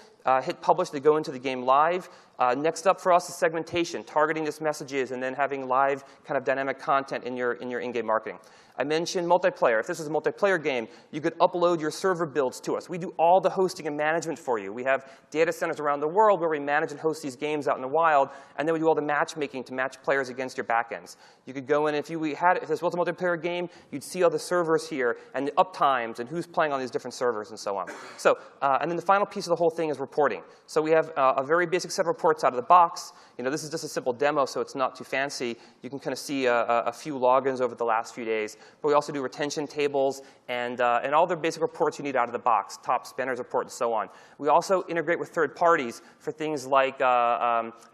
hit publish, they go into the game live. Next up for us is segmentation, targeting this messages, and then having live kind of dynamic content in your in-game marketing. I mentioned multiplayer. If this is a multiplayer game, you could upload your server builds to us. We do all the hosting and management for you. We have data centers around the world where we manage and host these games out in the wild, and then we do all the matchmaking to match players against your backends. You could go in, if this was a multiplayer game, you'd see all the servers here, and the uptimes, and who's playing on these different servers, and so on. So, and then the final piece of the whole thing is reporting. So we have a very basic set of reports out of the box. This is just a simple demo, so it's not too fancy. You can kind of see a few logins over the last few days. But we also do retention tables and all the basic reports you need out of the box, top spenders report, and so on. We also integrate with third parties for things like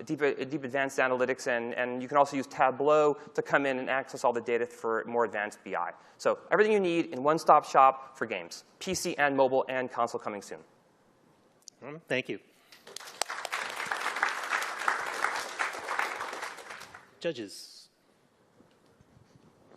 deep advanced analytics, and you can also use Tableau to come in and access all the data for more advanced BI. So everything you need in one-stop shop for games, PC and mobile and console coming soon. Thank you. Judges.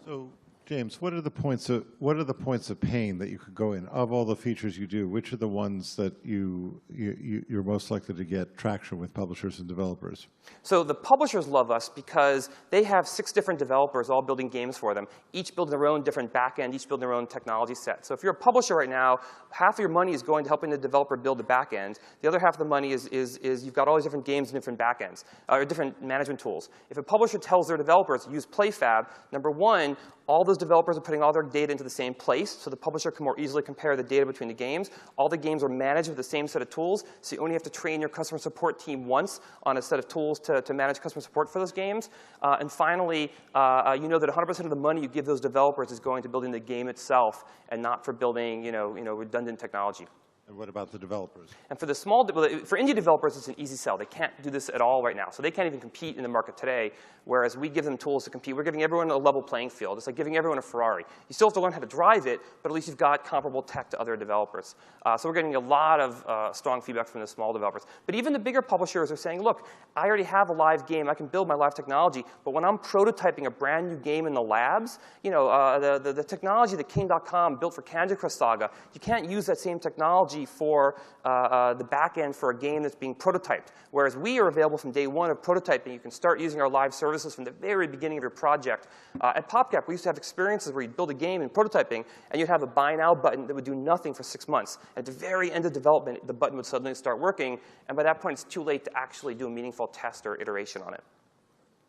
So, James, what are the points of pain that you could go in? Of all the features you do, which are the ones that you're most likely to get traction with publishers and developers? So the publishers love us because they have 6 different developers all building games for them, each building their own different backend, each building their own technology set. So if you're a publisher right now, half of your money is going to helping the developer build the backend. The other half of the money is you've got all these different games and different backends, or different management tools. If a publisher tells their developers, use PlayFab, number one, all those developers are putting all their data into the same place, so the publisher can more easily compare the data between the games. All the games are managed with the same set of tools, so you only have to train your customer support team once on a set of tools to manage customer support for those games. And finally, you know that 100% of the money you give those developers is going to building the game itself and not for building redundant technology. And what about the developers? And for the for indie developers, it's an easy sell. They can't do this at all right now. So they can't even compete in the market today, whereas we give them tools to compete. We're giving everyone a level playing field. It's like giving everyone a Ferrari. You still have to learn how to drive it, but at least you've got comparable tech to other developers. So we're getting a lot of strong feedback from the small developers. But even the bigger publishers are saying, look, I already have a live game. I can build my live technology. But when I'm prototyping a brand new game in the labs, the technology that King.com built for Candy Crush Saga, you can't use that same technology for the back end for a game that's being prototyped. Whereas we are available from day one of prototyping. You can start using our live services from the very beginning of your project. At PopCap, we used to have experiences where you'd build a game in prototyping, and you'd have a buy now button that would do nothing for 6 months. At the very end of development, the button would suddenly start working, and by that point, it's too late to actually do a meaningful test or iteration on it.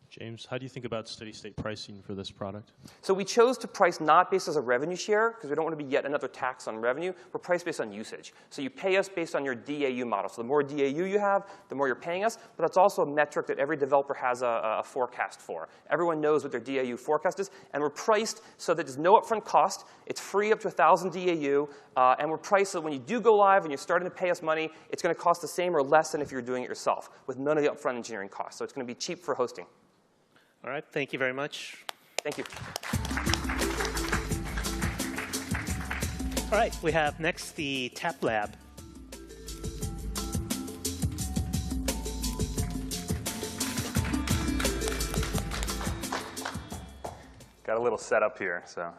James, how do you think about steady-state pricing for this product? So we chose to price not based as a revenue share, because we don't want to be yet another tax on revenue. We're priced based on usage. So you pay us based on your DAU model. So the more DAU you have, the more you're paying us. But that's also a metric that every developer has a forecast for. Everyone knows what their DAU forecast is. And we're priced so that there's no upfront cost. It's free up to 1,000 DAU. And we're priced so that when you do go live and you're starting to pay us money, it's going to cost the same or less than if you're doing it yourself, with none of the upfront engineering costs. So it's going to be cheap for hosting. All right, thank you very much. Thank you. All right, we have next the Tap Lab. Got a little setup here, so.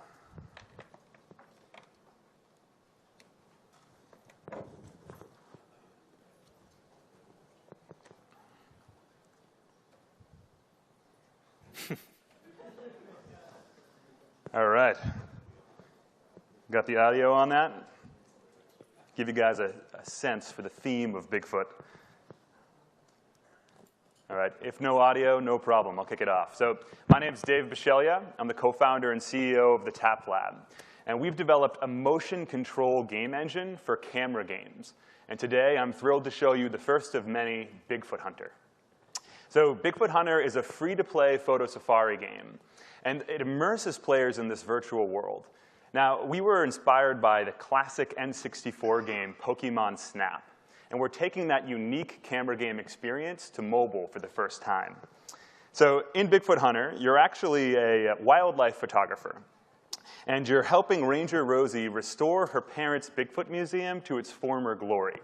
All right. Got the audio on that? Give you guys a sense for the theme of Bigfoot. All right, if no audio, no problem. I'll kick it off. So my name's Dave Bisceglia. I'm the co-founder and CEO of the Tap Lab. And we've developed a motion control game engine for camera games. And today, I'm thrilled to show you the first of many, Bigfoot Hunter. So Bigfoot Hunter is a free-to-play photo safari game. And it immerses players in this virtual world. Now, we were inspired by the classic N64 game, Pokemon Snap. And we're taking that unique camera game experience to mobile for the first time. So in Bigfoot Hunter, you're actually a wildlife photographer. And you're helping Ranger Rosie restore her parents' Bigfoot museum to its former glory.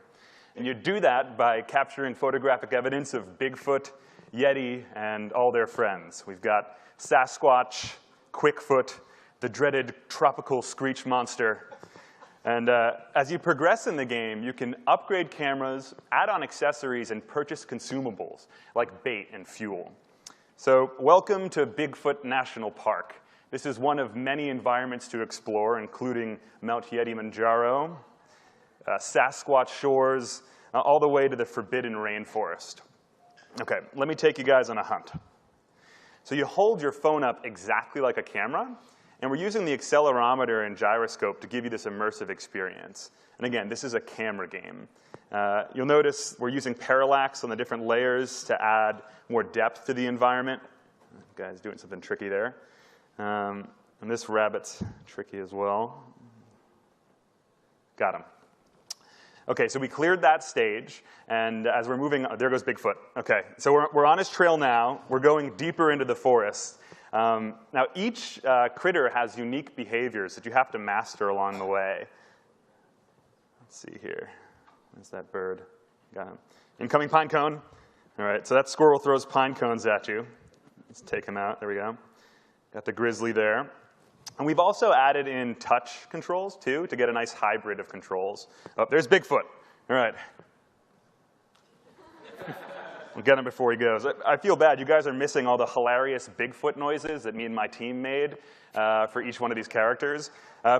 And you do that by capturing photographic evidence of Bigfoot, Yeti, and all their friends. We've got Sasquatch, Quickfoot, the dreaded tropical screech monster, And as you progress in the game, you can upgrade cameras, add on accessories, and purchase consumables like bait and fuel. So welcome to Bigfoot National Park. This is one of many environments to explore, including Mount Yetizen, Sasquatch Shores, all the way to the forbidden rainforest. Okay, let me take you guys on a hunt. So you hold your phone up exactly like a camera, and we're using the accelerometer and gyroscope to give you this immersive experience. And again, this is a camera game. You'll notice we're using parallax on the different layers to add more depth to the environment. The guy's doing something tricky there. And this rabbit's tricky as well. Got him. OK, so we cleared that stage. And as we're moving, there goes Bigfoot. OK, so we're on his trail now. We're going deeper into the forest. Now, each critter has unique behaviors that you have to master along the way. Let's see here. There's that bird. Got him. Incoming pine cone. All right, so that squirrel throws pine cones at you. Let's take him out. There we go. Got the grizzly there. And we've also added in touch controls, too, to get a nice hybrid of controls. Oh, there's Bigfoot. All right. We'll get him before he goes. I feel bad. You guys are missing all the hilarious Bigfoot noises that me and my team made for each one of these characters.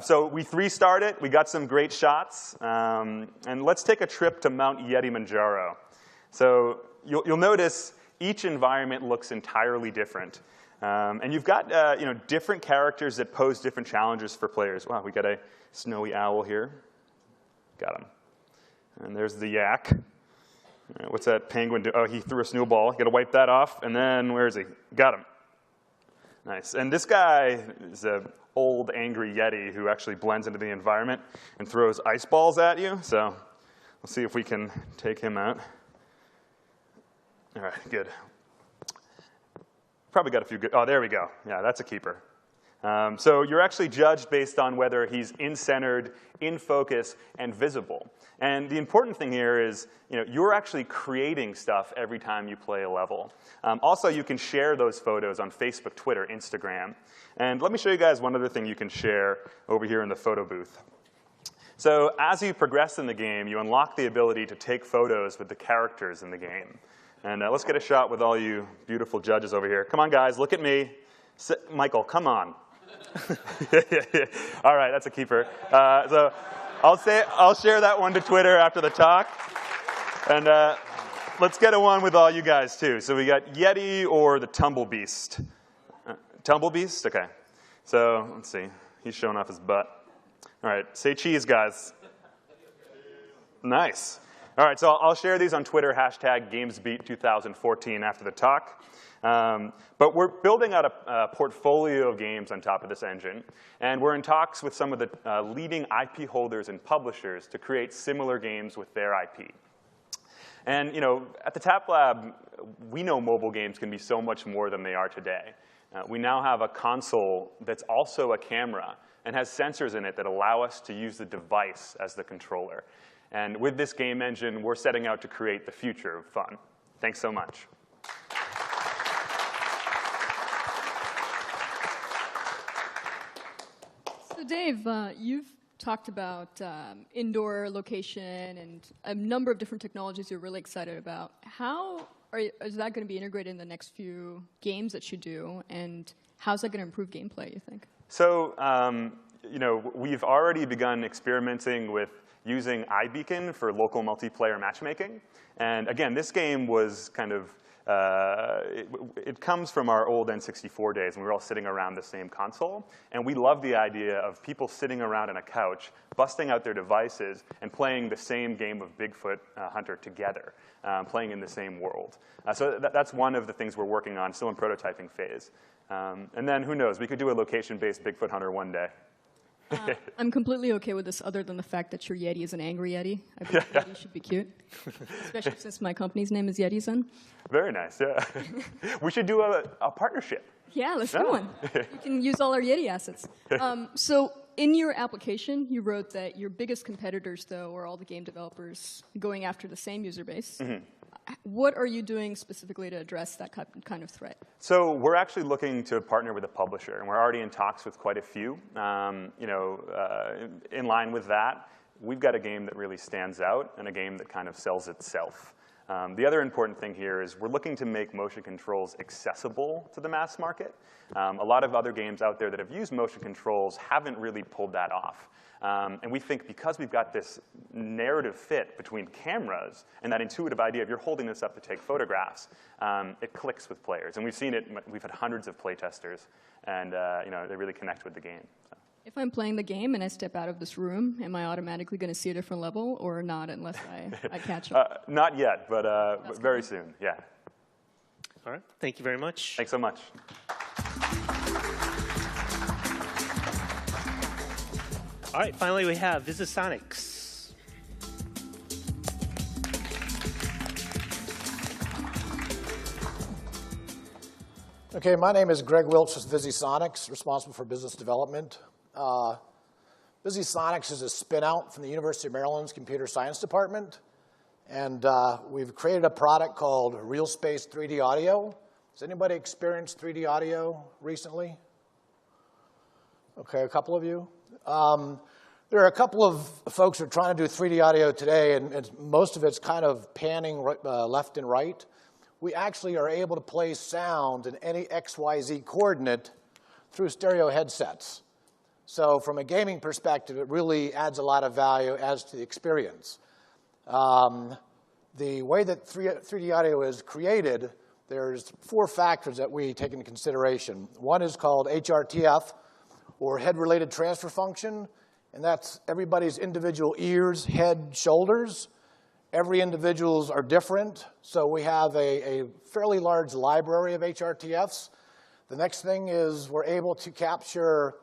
So we 3-starred it. We got some great shots. And let's take a trip to Mount Yetizen. So you'll notice each environment looks entirely different. And you've got different characters that pose different challenges for players. Wow, we got a snowy owl here. Got him. And there's the yak. What's that penguin do? Oh, he threw a snowball. You got to wipe that off. And then where is he? Got him. Nice. And this guy is an old, angry Yeti who actually blends into the environment and throws ice balls at you. So we'll see if we can take him out. All right, good. Probably got a few good. Oh, there we go. Yeah, that's a keeper. So you're actually judged based on whether he's in-centered, in focus, and visible. And the important thing here is you're actually creating stuff every time you play a level. Also, you can share those photos on Facebook, Twitter, Instagram. And let me show you guys one other thing you can share over here in the photo booth. So as you progress in the game, you unlock the ability to take photos with the characters in the game. And let's get a shot with all you beautiful judges over here. Come on, guys, look at me. Michael, come on. All right, that's a keeper. So I'll share that one to Twitter after the talk. And let's get a one with all you guys, too. So we got Yeti or the Tumblebeast. Tumblebeast? OK. So let's see. He's showing off his butt. All right, say cheese, guys. Nice. All right, so I'll share these on Twitter, #GamesBeat2014 after the talk. But we're building out a portfolio of games on top of this engine. And we're in talks with some of the leading IP holders and publishers to create similar games with their IP. And at the Tap Lab, we know mobile games can be so much more than they are today. We now have a console that's also a camera and has sensors in it that allow us to use the device as the controller. And with this game engine, we're setting out to create the future of fun. Thanks so much. So Dave, you've talked about indoor location and a number of different technologies you're really excited about. How is that going to be integrated in the next few games that you do? And how's that going to improve gameplay, you think? So we've already begun experimenting with using iBeacon for local multiplayer matchmaking. And again, this game was kind of, it comes from our old N64 days, and we were all sitting around the same console. And we love the idea of people sitting around on a couch, busting out their devices, and playing the same game of Bigfoot Hunter together, playing in the same world. So that's one of the things we're working on, still in prototyping phase. And then who knows, we could do a location-based Bigfoot Hunter one day. I'm completely OK with this, other than the fact that your Yeti is an angry Yeti. I believe Yeti should be cute, especially since my company's name is Yetizen. Very nice, yeah. We should do a partnership. Yeah, let's do one. You can use all our Yeti assets. So in your application, you wrote that your biggest competitors, though, are all the game developers going after the same user base. Mm-hmm. what are you doing specifically to address that kind of threat? So we're actually looking to partner with a publisher, and we're already in talks with quite a few. In line with that, we've got a game that really stands out and a game that kind of sells itself. The other important thing here is we're looking to make motion controls accessible to the mass market. A lot of other games out there that have used motion controls haven't really pulled that off. And we think because we've got this narrative fit between cameras and that intuitive idea of you're holding this up to take photographs, it clicks with players. And we've seen it. We've had hundreds of play testers, and they really connect with the game. So. If I'm playing the game and I step out of this room, am I automatically going to see a different level or not unless I catch up? Not yet, but very soon, yeah. All right, thank you very much. Thanks so much. All right, finally we have VisiSonics. Okay, my name is Greg Wilkes with VisiSonics, responsible for business development. VisiSonics is a spin-out from the University of Maryland's Computer Science Department, and we've created a product called Real Space 3D Audio. Has anybody experienced 3D audio recently? Okay, a couple of you. There are a couple of folks who are trying to do 3D audio today, and most of it's kind of panning left and right. We actually are able to play sound in any XYZ coordinate through stereo headsets. So from a gaming perspective, it really adds a lot of value as to the experience. The way that 3D audio is created, there's 4 factors that we take into consideration. One is called HRTF, or head-related transfer function, and that's everybody's individual ears, head, shoulders. Every individuals are different, so we have a fairly large library of HRTFs. The next thing is we're able to capture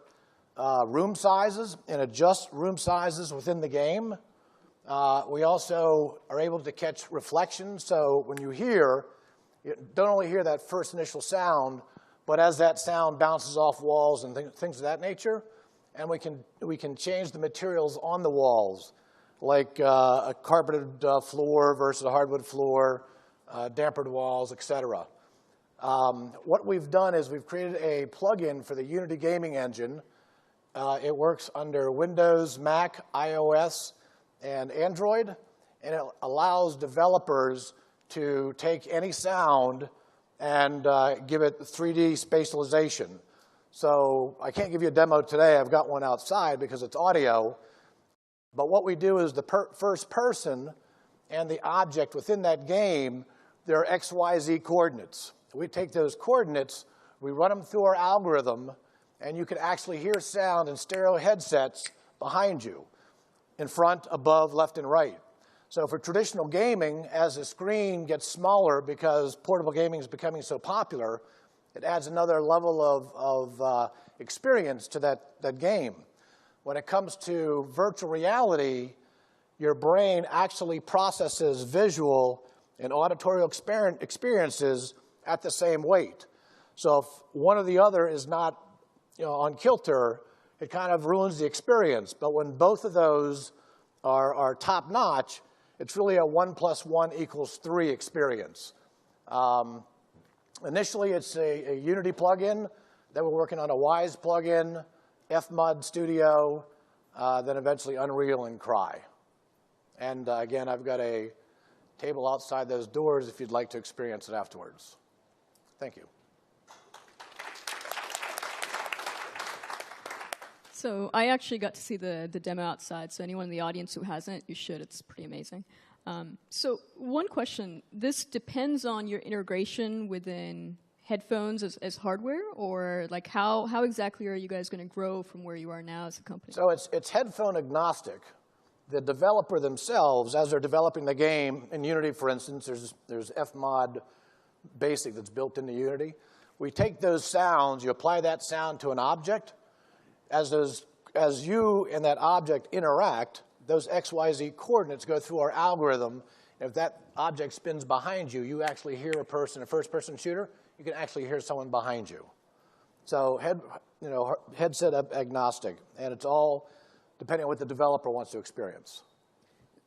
room sizes and adjust room sizes within the game. We also are able to catch reflections, so when you hear, you don't only hear that first initial sound, but as that sound bounces off walls and things of that nature, and we can change the materials on the walls, like a carpeted floor versus a hardwood floor, dampered walls, etc. What we've done is we've created a plugin for the Unity gaming engine. It works under Windows, Mac, iOS, and Android, and it allows developers to take any sound and give it 3D spatialization. So I can't give you a demo today. I've got one outside because it's audio. But what we do is the first person and the object within that game, there are XYZ coordinates. We take those coordinates, we run them through our algorithm, and you can actually hear sound in stereo headsets behind you, in front, above, left, and right. So for traditional gaming, as the screen gets smaller because portable gaming is becoming so popular, it adds another level of experience to that game. When it comes to virtual reality, your brain actually processes visual and auditory experiences at the same weight. So if one or the other is not on kilter, it kind of ruins the experience. But when both of those are top-notch, it's really a 1 + 1 = 3 experience. Initially, it's a Unity plugin. Then we're working on a Wise plugin, FMUD Studio, then eventually Unreal and Cry. And again, I've got a table outside those doors if you'd like to experience it afterwards. Thank you. So I actually got to see the demo outside, so anyone in the audience who hasn't, you should. It's pretty amazing. So one question, this depends on your integration within headphones as hardware, or like how exactly are you guys going to grow from where you are now as a company? So it's headphone agnostic. The developer themselves, as they're developing the game, in Unity, for instance, there's FMOD Basic that's built into Unity. We take those sounds, you apply that sound to an object. As you and that object interact, those XYZ coordinates go through our algorithm. If that object spins behind you, you actually hear a person, a first-person shooter, you can actually hear someone behind you. So headset agnostic, and it's all depending on what the developer wants to experience.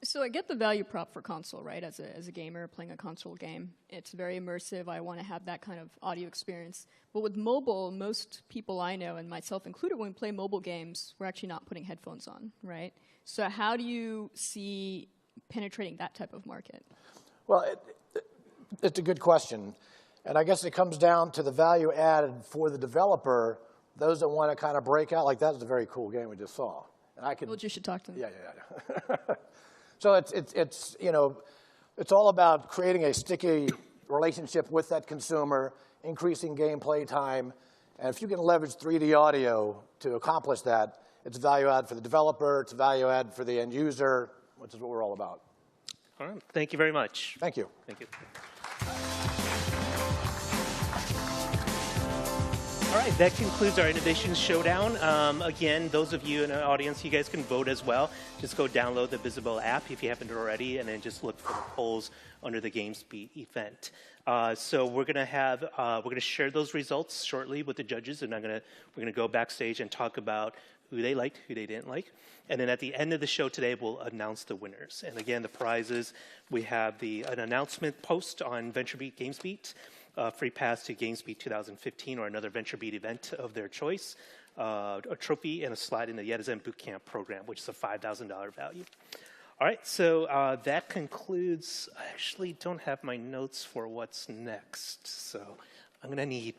So I get the value prop for console, right? As a gamer playing a console game, it's very immersive. I want to have that kind of audio experience. But with mobile, most people I know, and myself included, when we play mobile games, we're actually not putting headphones on, right? So how do you see penetrating that type of market? Well, it's a good question. And I guess it comes down to the value added for the developer. Those that want to kind of break out, like that was a very cool game we just saw. And I could. Well, you should talk to them. Yeah. So it's you know, it's all about creating a sticky relationship with that consumer, increasing gameplay time, and if you can leverage 3D audio to accomplish that, it's value add for the developer, it's value add for the end user, which is what we're all about. All right. Thank you very much. Thank you. Thank you. All right, that concludes our Innovation Showdown. Again, those of you in the audience, you guys can vote as well. Just go download the Visible app if you haven't already, and then just look for the polls under the Gamesbeat event. So we're gonna share those results shortly with the judges, and we're gonna go backstage and talk about who they liked, who they didn't like. And then at the end of the show today, we'll announce the winners. And again, the prizes, we have an announcement post on VentureBeat Gamesbeat, free pass to Gamesbeat 2015 or another VentureBeat event of their choice, a trophy, and a slide in the Yetizen Bootcamp program, which is a $5,000 value. All right, so that concludes. I actually don't have my notes for what's next, so I'm going to need